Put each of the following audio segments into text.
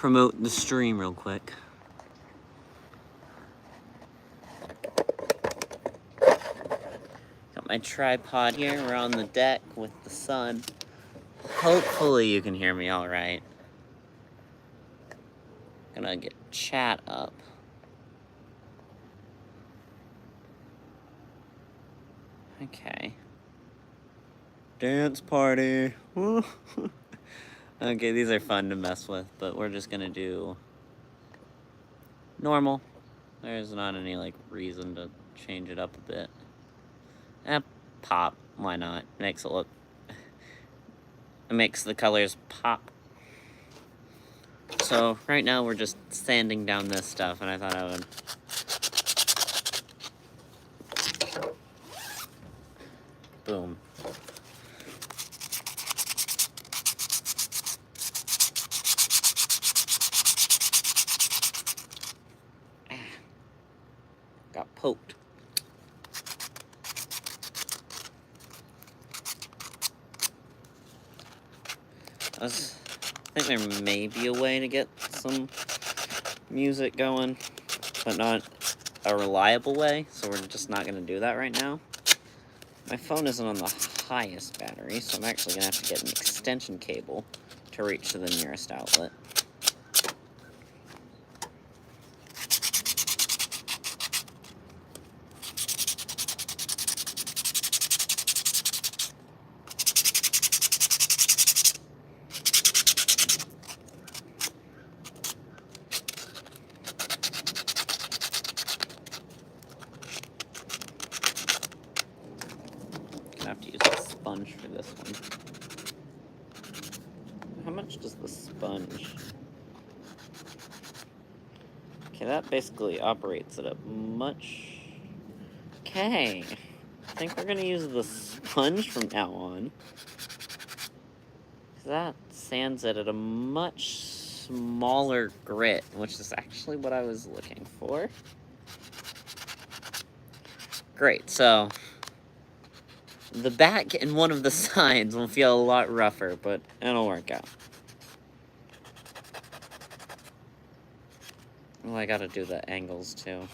promote the stream real quick. Got my tripod here. We're on the deck with the sun. Hopefully you can hear me all right. Gonna get chat up. Okay. Dance party. Okay, these are fun to mess with, but we're just gonna do normal. There's not any, like, reason to change it up a bit. Pop. Why not? Makes it look... It makes the colors pop. So, right now we're just sanding down this stuff, and I thought I would... Boom. Got poked. I think there may be a way to get some music going, but not a reliable way, so we're just not going to do that right now. My phone isn't on the highest battery, so I'm actually going to have to get an extension cable to reach to the nearest outlet. I have to use a sponge for this one. How much does the sponge? Okay, that basically operates at a much... Okay. I think we're gonna use the sponge from now on. That sands it at a much smaller grit, which is actually what I was looking for. Great, so... the back and one of the sides will feel a lot rougher, but it'll work out. Well, I gotta do the angles, too.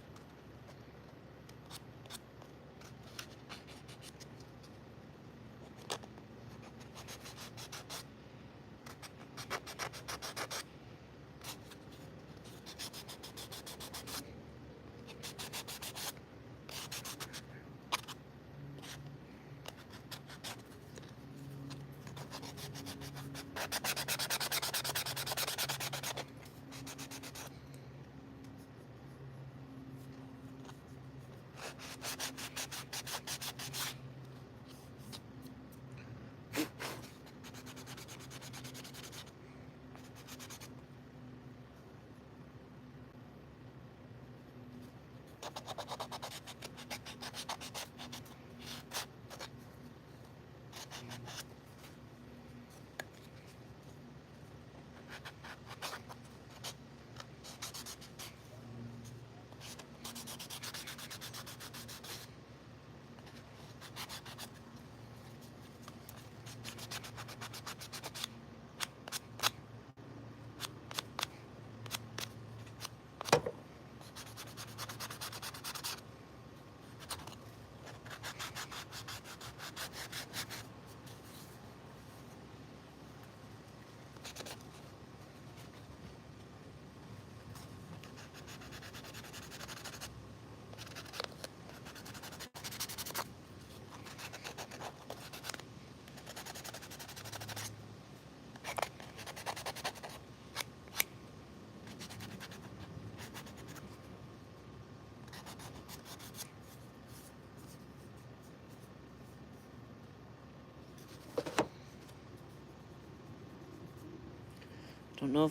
Don't know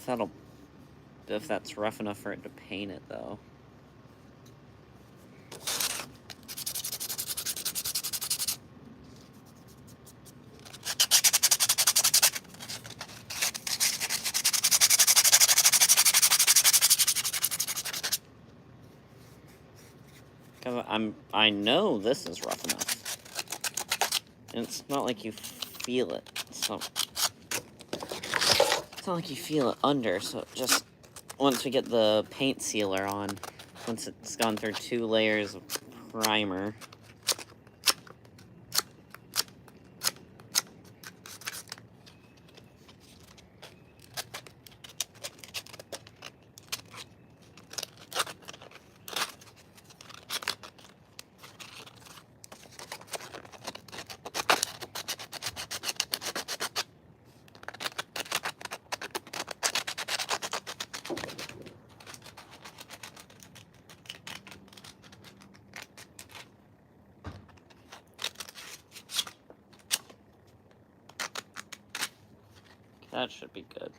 if that's rough enough for it to paint it, though. I know this is rough enough. And it's not like you feel it. So It's not like you feel it under, so just once we get the paint sealer on, once it's gone through 2 layers of primer, that should be good.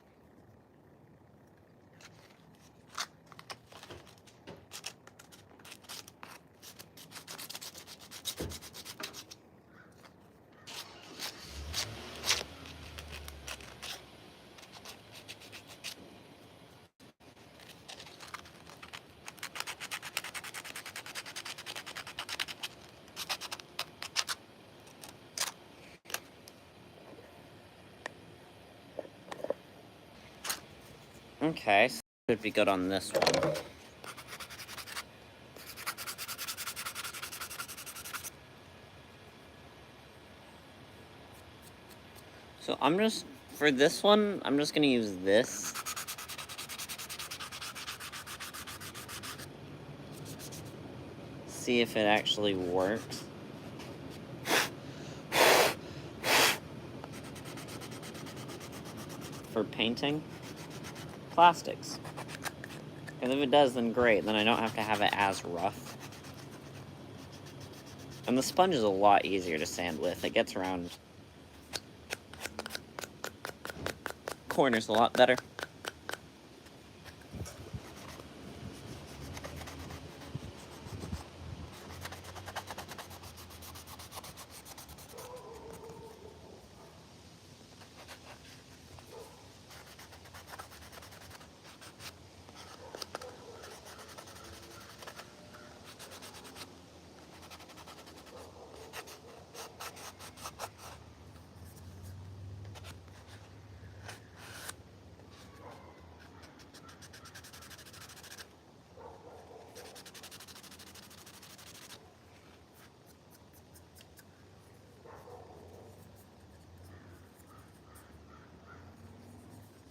Okay, so should be good on this one. So for this one, I'm just gonna use this. See if it actually works. For painting plastics. And if it does, then great. Then I don't have to have it as rough. And the sponge is a lot easier to sand with. It gets around corners a lot better.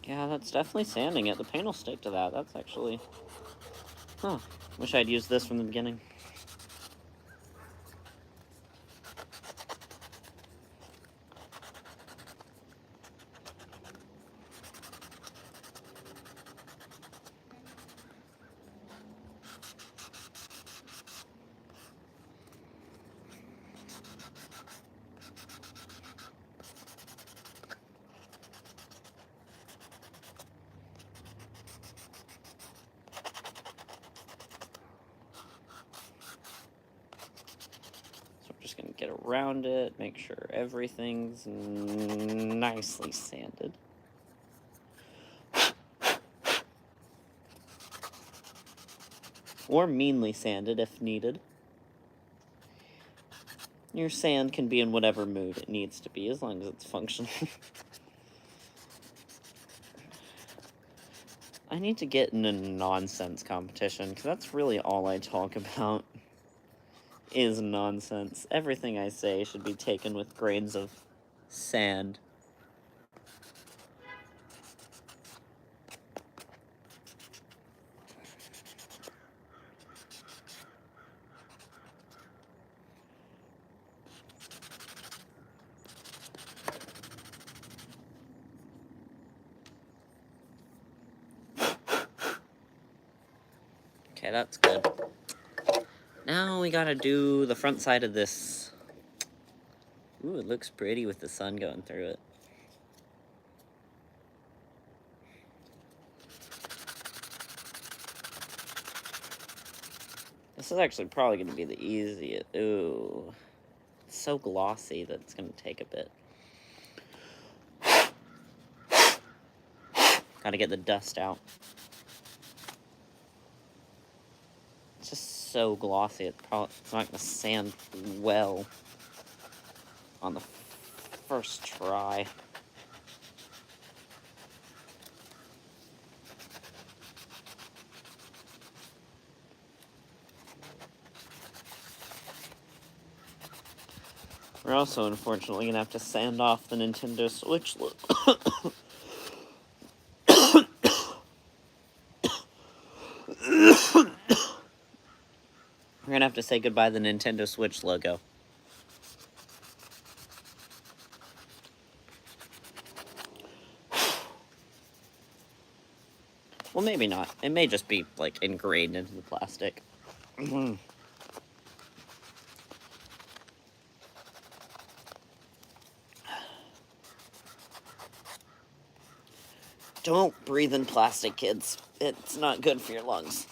Yeah, that's definitely sanding it. The paint will stick to that. That's actually... Huh. Wish I'd used this from the beginning. Just gonna get around it, make sure everything's nicely sanded. Or meanly sanded if needed. Your sand can be in whatever mood it needs to be, as long as it's functional. I need to get in a nonsense competition, because that's really all I talk about. Is nonsense. Everything I say should be taken with grains of sand. Okay, that's good. Now we gotta do the front side of this. Ooh, it looks pretty with the sun going through it. This is actually probably going to be the easiest. Ooh. It's so glossy that it's going to take a bit. Gotta get the dust out. It's just so glossy, it's not going to sand well on the first try. We're also, unfortunately, gonna have to sand off the Nintendo Switch logo. We're gonna have to say goodbye to the Nintendo Switch logo. Well, maybe not. It may just be, like, ingrained into the plastic. Don't breathe in plastic, kids. It's not good for your lungs.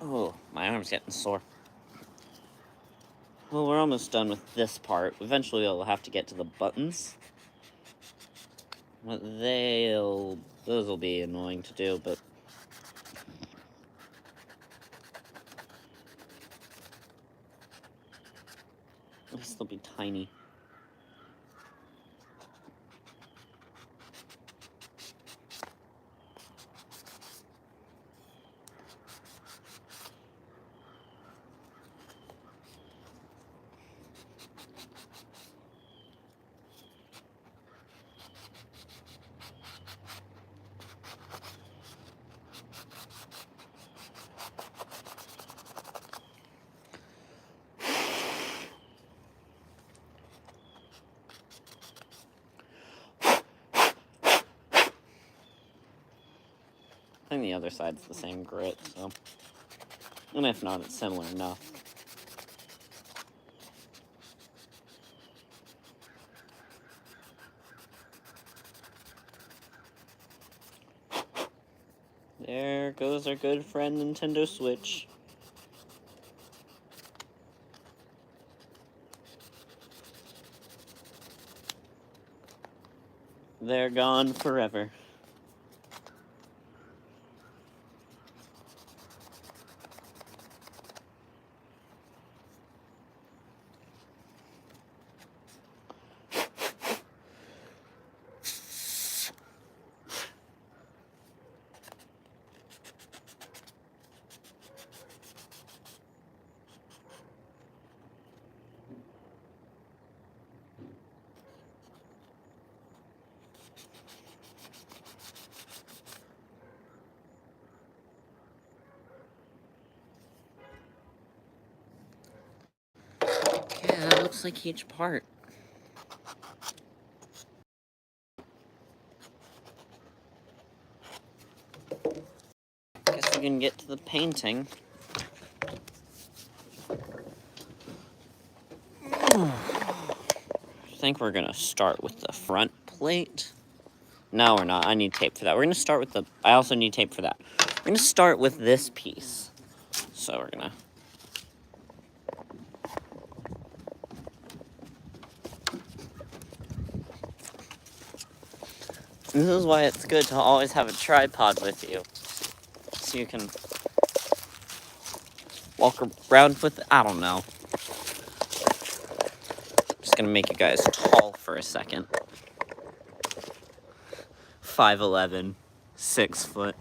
Oh, my arm's getting sore. Well, we're almost done with this part. Eventually, we'll have to get to the buttons. Those will be annoying to do, but... at least they'll be tiny. I think the other side's the same grit, so... and if not, it's similar enough. There goes our good friend Nintendo Switch. They're gone forever. Yeah, that looks like each part. Guess we can get to the painting. I think we're gonna start with the front plate. No, we're not. I need tape for that. We're gonna start with the... I also need tape for that. We're gonna start with this piece. So we're gonna... this is why it's good to always have a tripod with you. So you can walk around with... I don't know. Just gonna make you guys tall for a second. 5'11", 6 foot.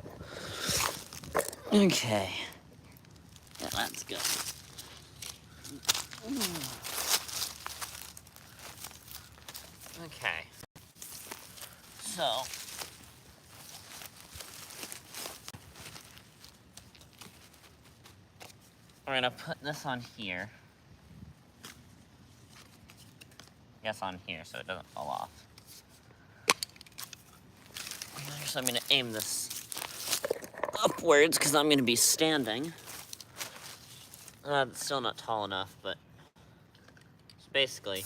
Okay. Yeah, that's good. Okay. So... we're gonna put this on here. I guess on here so it doesn't fall off. So I'm gonna aim this upwards because I'm gonna be standing. It's still not tall enough, but it's basically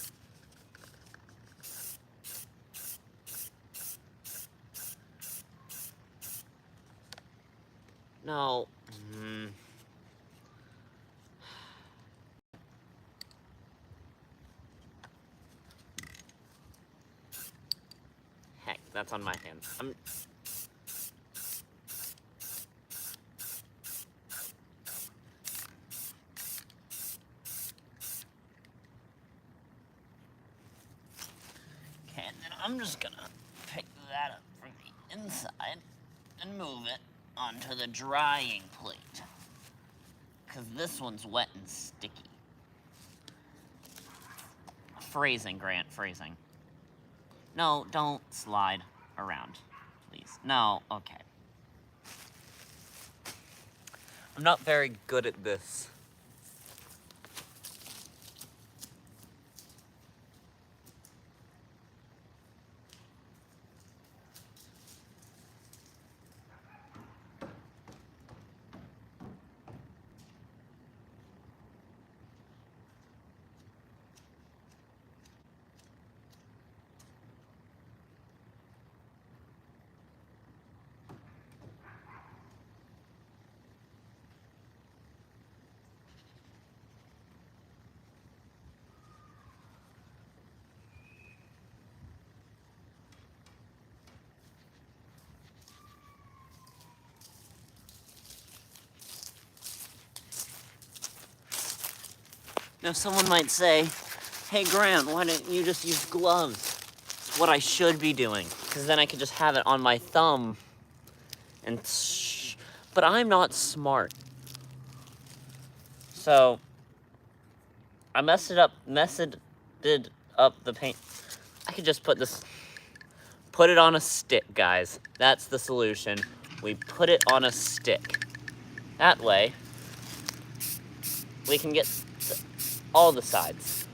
no. That's on my hands. Okay, and then I'm just gonna pick that up from the inside and move it onto the drying plate. Because this one's wet and sticky. Phrasing, Grant, phrasing. No, don't slide around, please. No, okay. I'm not very good at this. Now someone might say, hey Grant, why didn't you just use gloves? It's what I should be doing, because then I could just have it on my thumb and but I'm not smart. So I messed up the paint. I could just put it on a stick, guys. That's the solution. We put it on a stick. That way, we can get all the sides.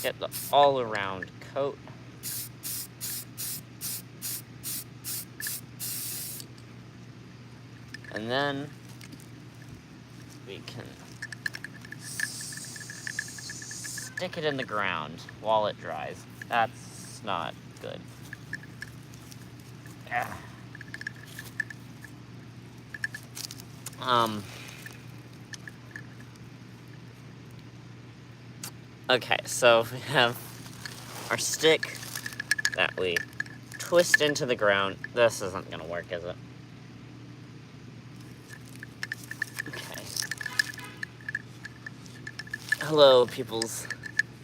Get the all-around coat. And then we can stick it in the ground while it dries. That's not good. Okay, so we have our stick that we twist into the ground. This isn't gonna work, is it? Okay. Hello, peoples.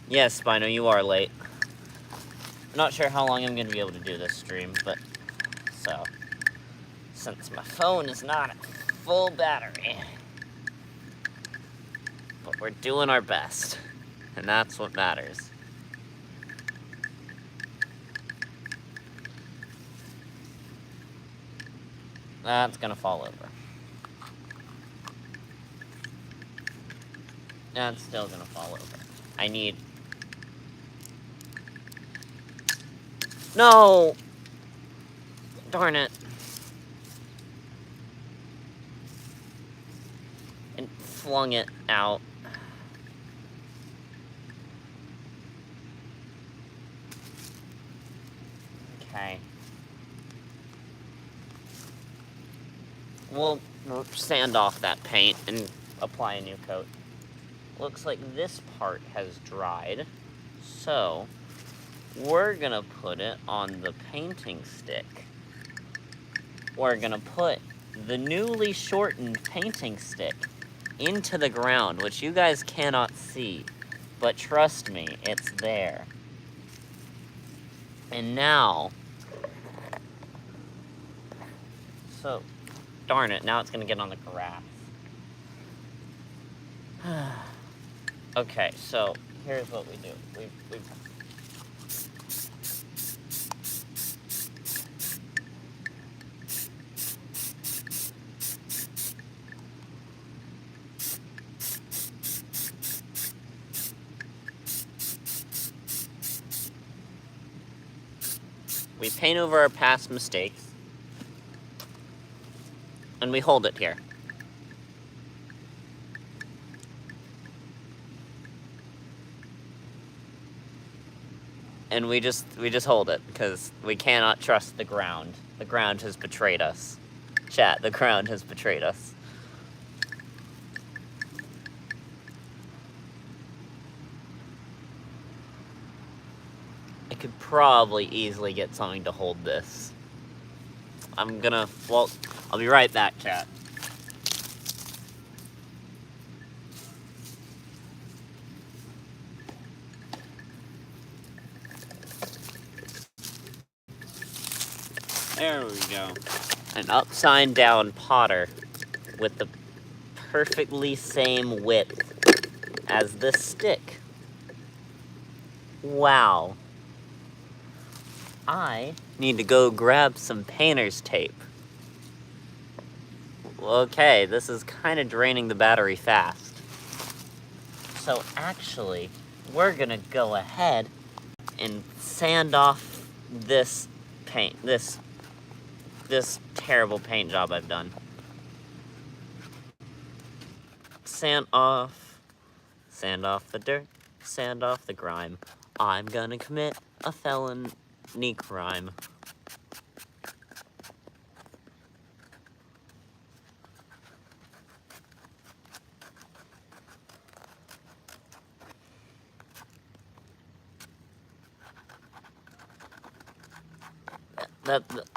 Yes, Spino, you are late. I'm not sure how long I'm gonna be able to do this stream, but so since my phone is not at full battery, but we're doing our best, and that's what matters. That's gonna fall over. That's still gonna fall over. I need... No! Darn it. And flung it out. Okay. We'll sand off that paint and apply a new coat. Looks like this part has dried, so we're gonna put it on the painting stick. We're gonna put the newly shortened painting stick into the ground, which you guys cannot see, but trust me, it's there. And now, so, darn it, now it's gonna get on the grass. Okay, so here's what we do. We paint over our past mistakes, and we hold it here. And we just hold it, because we cannot trust the ground. The ground has betrayed us. Chat, the ground has betrayed us. could probably easily get something to hold this. Well, I'll be right back, chat. There we go. An upside down Potter with the perfectly same width as this stick. Wow. I need to go grab some painter's tape. Okay, this is kind of draining the battery fast. So actually, we're gonna go ahead and sand off this paint, this terrible paint job I've done. Sand off the dirt, sand off the grime. I'm gonna commit a felony crime.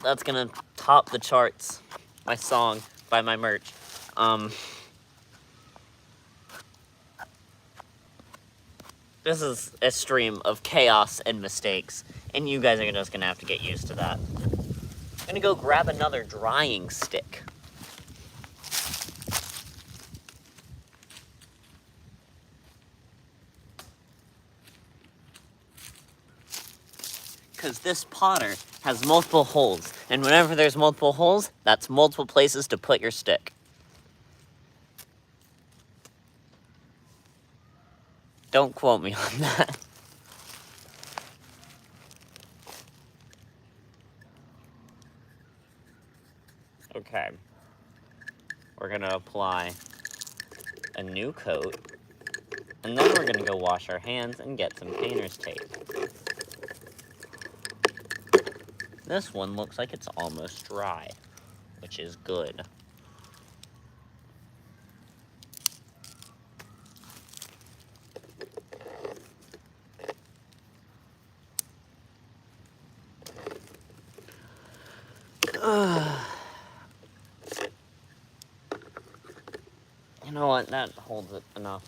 That's gonna top the charts. My song by my merch. This is a stream of chaos and mistakes, and you guys are just gonna have to get used to that. I'm gonna go grab another drying stick. Because this Potter has multiple holes, and whenever there's multiple holes, that's multiple places to put your stick. Don't quote me on that. Okay. We're gonna apply a new coat, and then we're gonna go wash our hands and get some painter's tape. This one looks like it's almost dry, which is good. You know what? That holds it enough.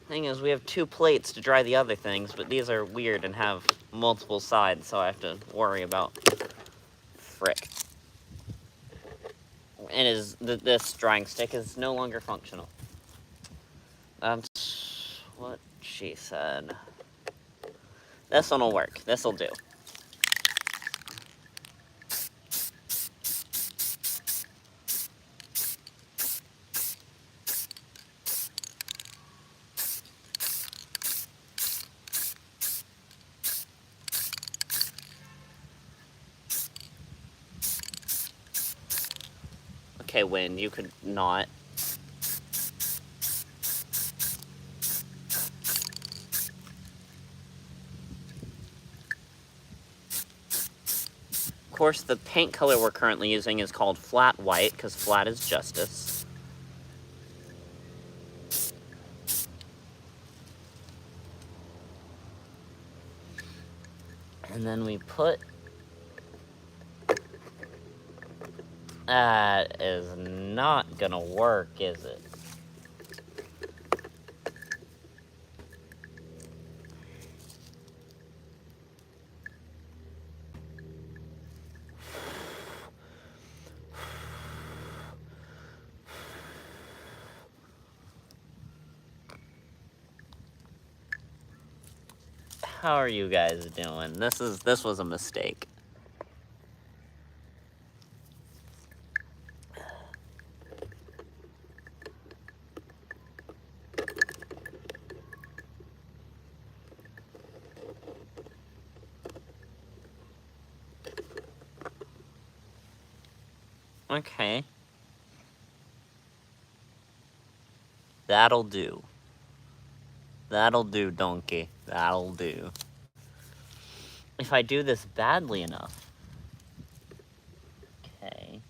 Thing is, we have 2 plates to dry the other things, but these are weird and have multiple sides, so I have to worry about. Frick. This drying stick is no longer functional. That's what she said. This one will work. This'll do. Okay, Wind, you could not. Of course, the paint color we're currently using is called flat white, because flat is justice. And then we put... That is not gonna work, is it? How are you guys doing? This was a mistake. Okay. That'll do. That'll do, donkey. That'll do. If I do this badly enough,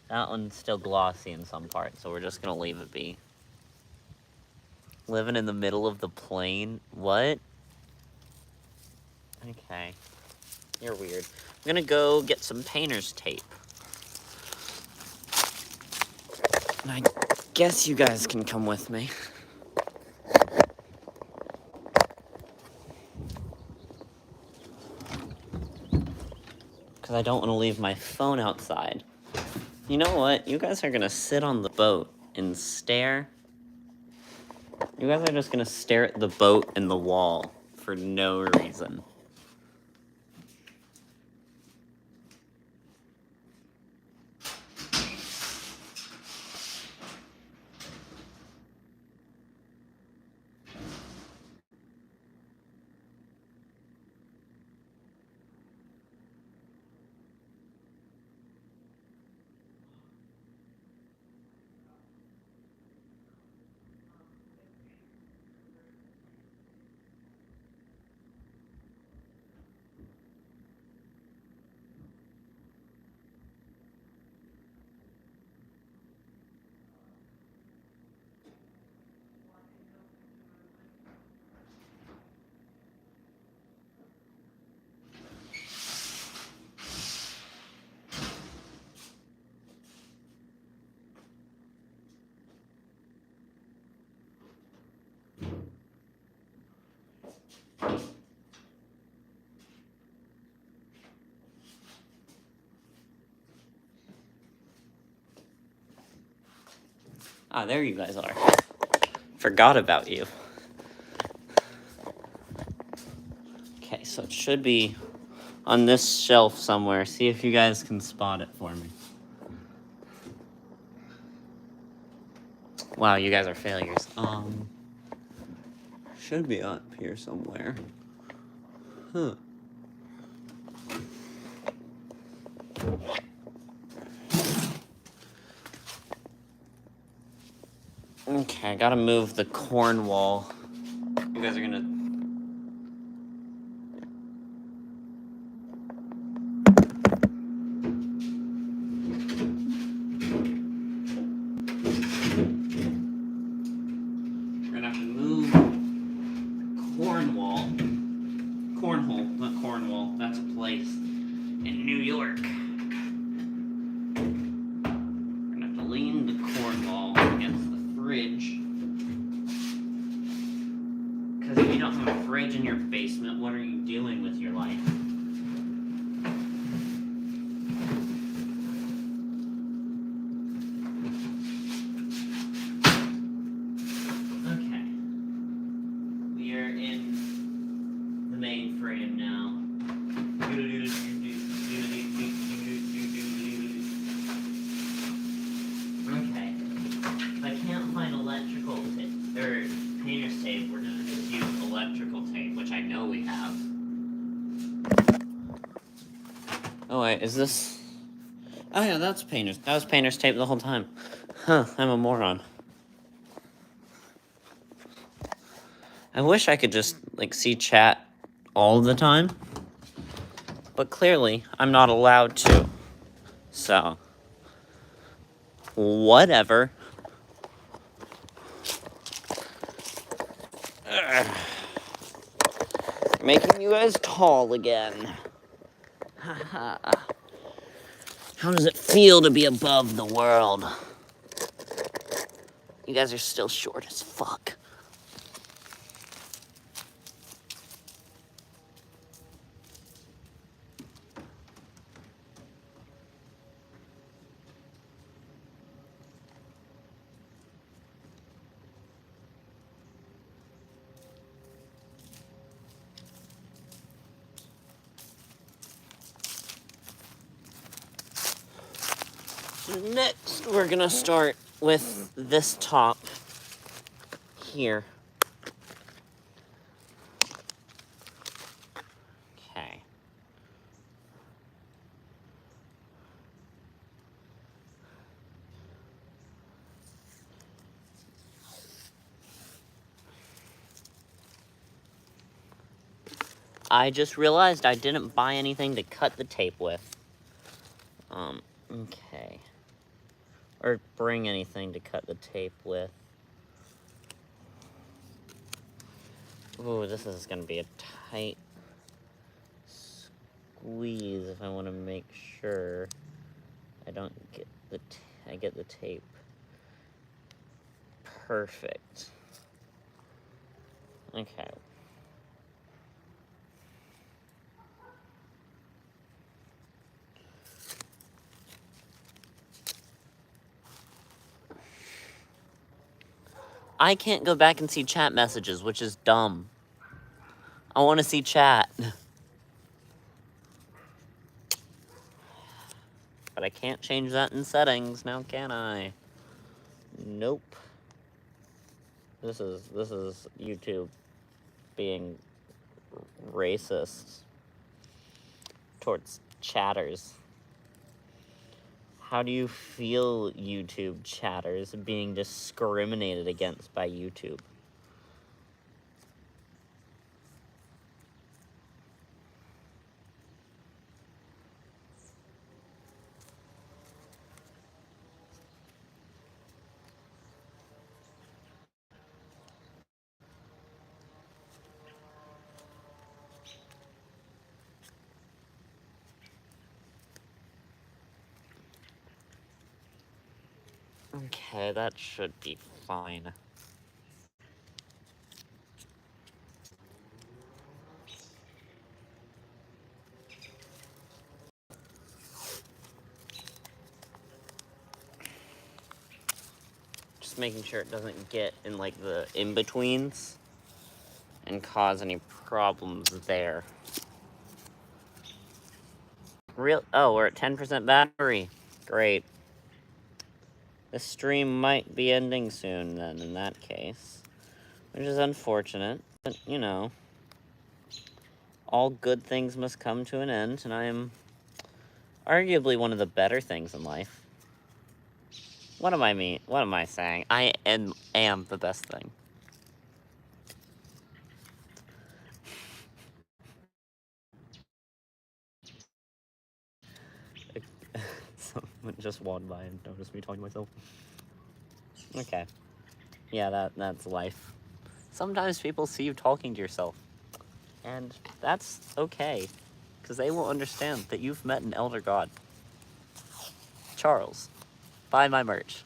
That one's still glossy in some parts, so we're just gonna leave it be. Living in the middle of the plain? What? Okay. You're weird. I'm gonna go get some painter's tape. And I guess you guys can come with me. Because I don't want to leave my phone outside. You know what? You guys are gonna sit on the boat and stare. You guys are just gonna stare at the boat and the wall for no reason. Ah, there you guys are. Forgot about you. Okay, so it should be on this shelf somewhere. See if you guys can spot it for me. Wow, you guys are failures. Should be up here somewhere. Huh. Okay, I gotta move the corn wall. You guys are gonna... We're gonna have to move Cornwall. Cornhole, not Cornwall. That's a place in New York. We're gonna have to lean the Cornwall against the fridge. Because if you don't have a fridge in your basement, what are you doing with your life? Okay. We are in the main frame now. Okay. If I can't find electrical tape, or painter's tape, we're gonna just use electrical tape, which I know we have. Oh wait, is this... Oh yeah, that was painter's tape the whole time. Huh, I'm a moron. I wish I could just, like, see chat all the time. But clearly, I'm not allowed to. So... whatever. Making you guys tall again. Haha. How does it feel to be above the world? You guys are still short as fuck. Next, we're gonna start with this top here. Okay. I just realized I didn't buy anything to cut the tape with. Okay. or bring anything to cut the tape with. Ooh, this is gonna be a tight squeeze if I want to make sure I don't get I get the tape perfect. Okay. I can't go back and see chat messages, which is dumb. I want to see chat. But I can't change that in settings, now can I? Nope. This is YouTube being racist towards chatters. How do you feel, YouTube chatters, being discriminated against by YouTube? Okay, that should be fine. Just making sure it doesn't get in, like, the in-betweens and cause any problems there. Oh, we're at 10% battery. Great. This stream might be ending soon, then, in that case. Which is unfortunate, but, you know, all good things must come to an end, and I am arguably one of the better things in life. What am I saying? I am the best thing. Someone just walked by and noticed me talking to myself. Okay. Yeah, that's life. Sometimes people see you talking to yourself. And that's okay. Because they will understand that you've met an elder god. Charles, buy my merch.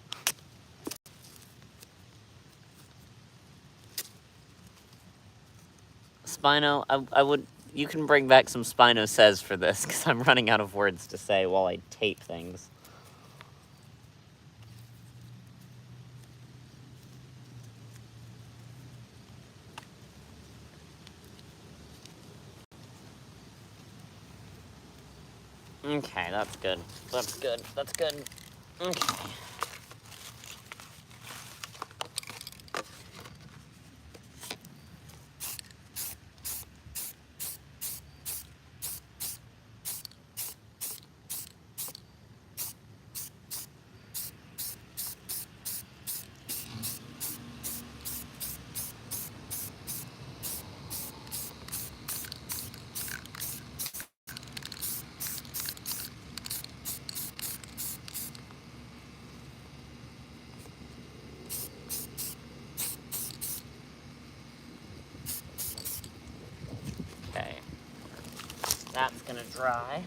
Spino, you can bring back some Spino Says for this, because I'm running out of words to say while I tape things. Okay, that's good. That's good. That's good. Okay. Okay. That's gonna dry.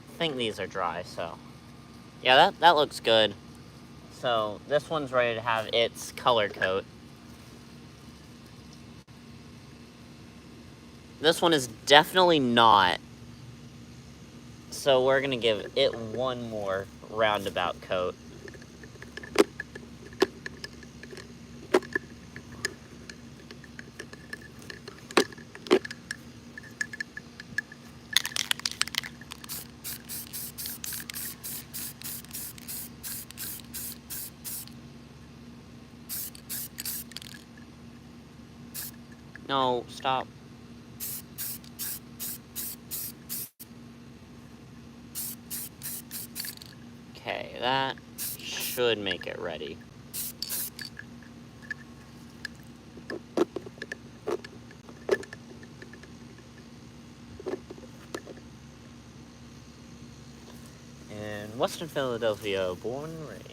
I think these are dry, so. Yeah, that looks good. So, this one's ready to have its color coat. This one is definitely not. So we're gonna give it one more roundabout coat. No, stop. Okay, that should make it ready. Western Philadelphia, born and raised.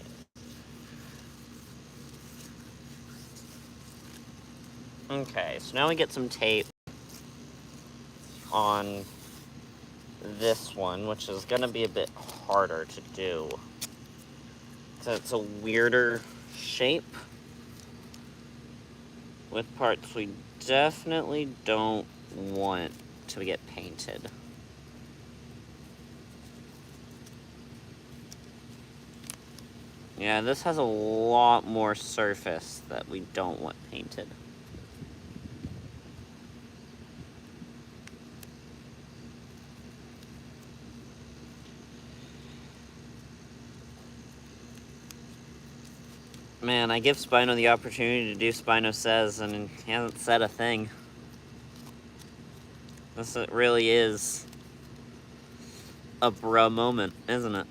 Okay, so now we get some tape on this one, which is gonna be a bit harder to do. So it's a weirder shape with parts we definitely don't want to get painted. Yeah, this has a lot more surface that we don't want painted. Man, I give Spino the opportunity to do Spino Says, and he hasn't said a thing. This really is a bruh moment, isn't it?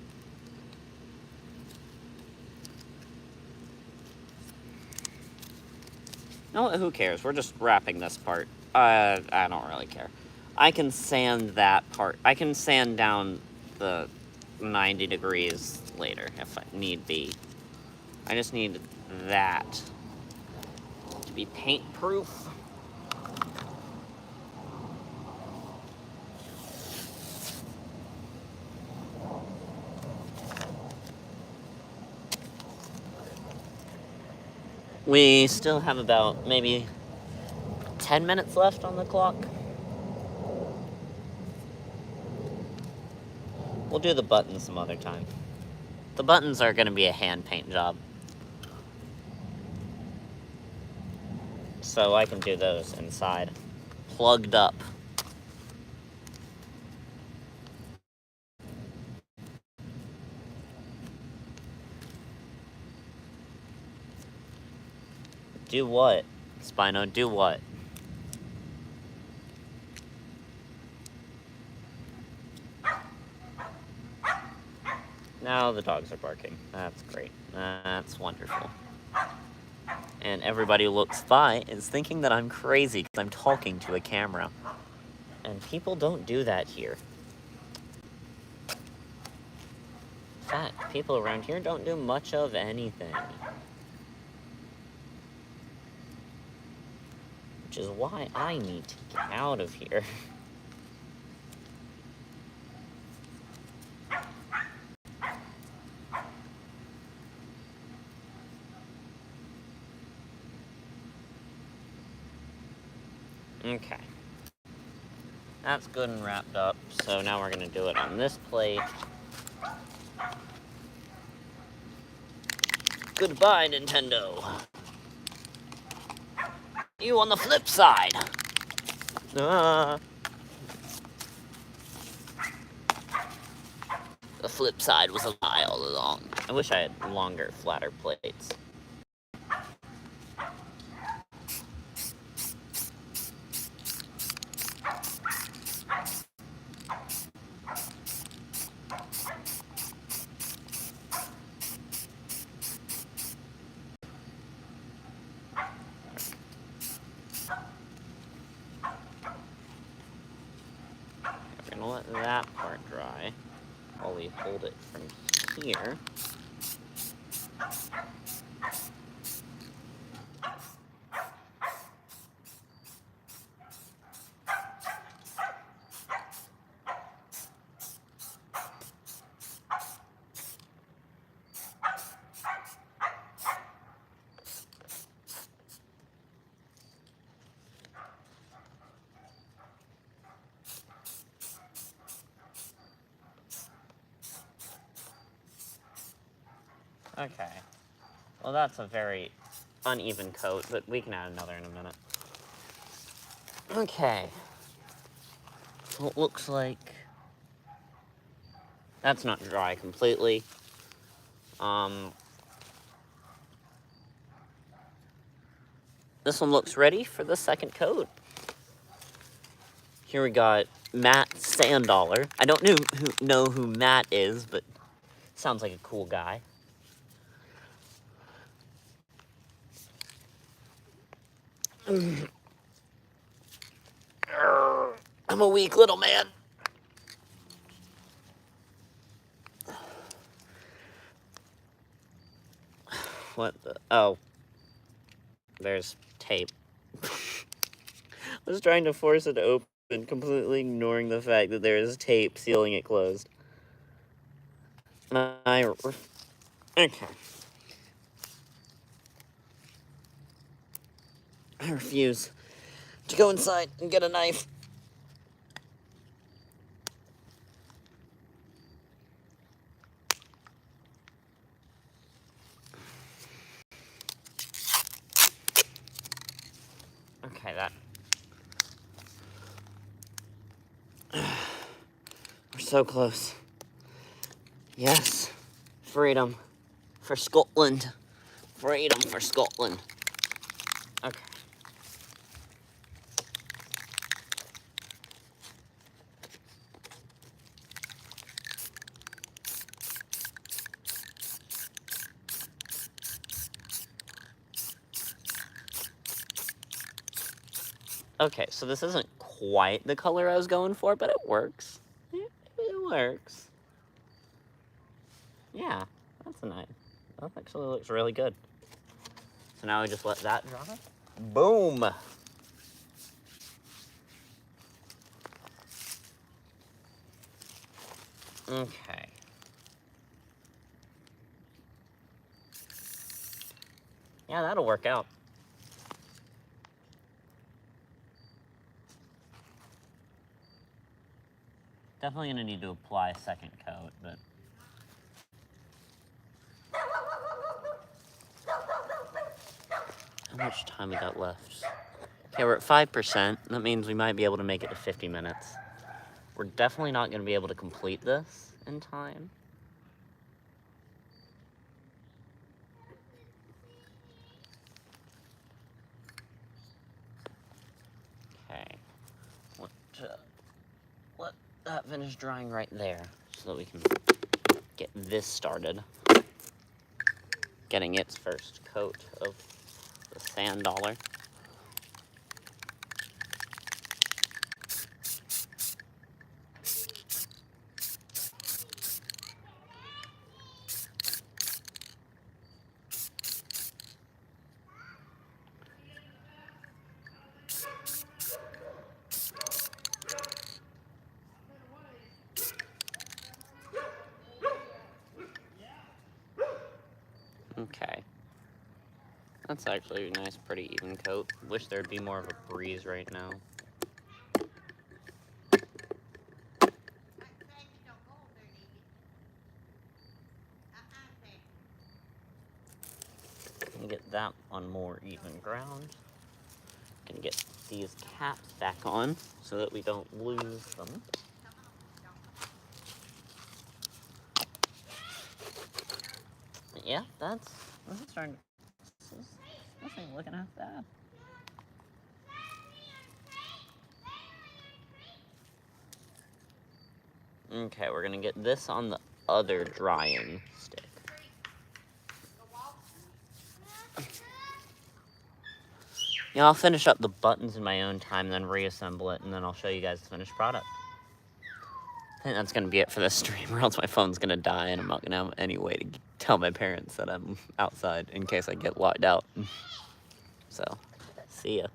No, who cares? We're just wrapping this part. I don't really care. I can sand that part. I can sand down the 90 degrees later if I need be. I just need that to be paint proof. We still have about maybe 10 minutes left on the clock. We'll do the buttons some other time. The buttons are going to be a hand paint job. So I can do those inside. Plugged up. Do what? Spino, do what? Now the dogs are barking. That's great. That's wonderful. And everybody who looks by is thinking that I'm crazy because I'm talking to a camera. And people don't do that here. In fact, people around here don't do much of anything. Which is why I need to get out of here. Okay. That's good and wrapped up, so now we're gonna do it on this plate. Goodbye, Nintendo. You on the flip side. The flip side was a lie all along. I wish I had longer, flatter plates. We're gonna let that part dry while we hold it from here. Okay. Well, that's a very uneven coat, but we can add another in a minute. Okay. So it looks like that's not dry completely. This one looks ready for the second coat. Here we got Matt Sandaller. I don't know who Matt is, but sounds like a cool guy. I'm a weak little man. what the... Oh. There's tape. I was trying to force it open, completely ignoring the fact that there is tape sealing it closed. Okay. I refuse to go inside and get a knife. Okay, that... We're so close. Yes. Freedom. For Scotland. Freedom for Scotland. Okay. Okay, so this isn't quite the color I was going for, but it works. It works. Yeah, that's nice. That actually looks really good. So now we just let that dry. Boom! Okay. Yeah, that'll work out. Definitely gonna need to apply a second coat, but... How much time we got left? Okay, we're at 5%. That means we might be able to make it to 50 minutes. We're definitely not gonna be able to complete this in time. Okay. Let that finish drying right there so that we can get this started. Getting its first coat of the sand dollar. Okay. That's actually a nice, pretty even coat. Wish there'd be more of a breeze right now. Gonna get that on more even ground. Gonna get these caps back on so that we don't lose them. Yeah, this is starting. This ain't looking half bad. Okay, we're gonna get this on the other drying stick. Yeah, I'll finish up the buttons in my own time, then reassemble it, and then I'll show you guys the finished product. I think that's gonna be it for this stream, or else my phone's gonna die, and I'm not gonna have any way to tell my parents that I'm outside in case I get locked out. So, see ya.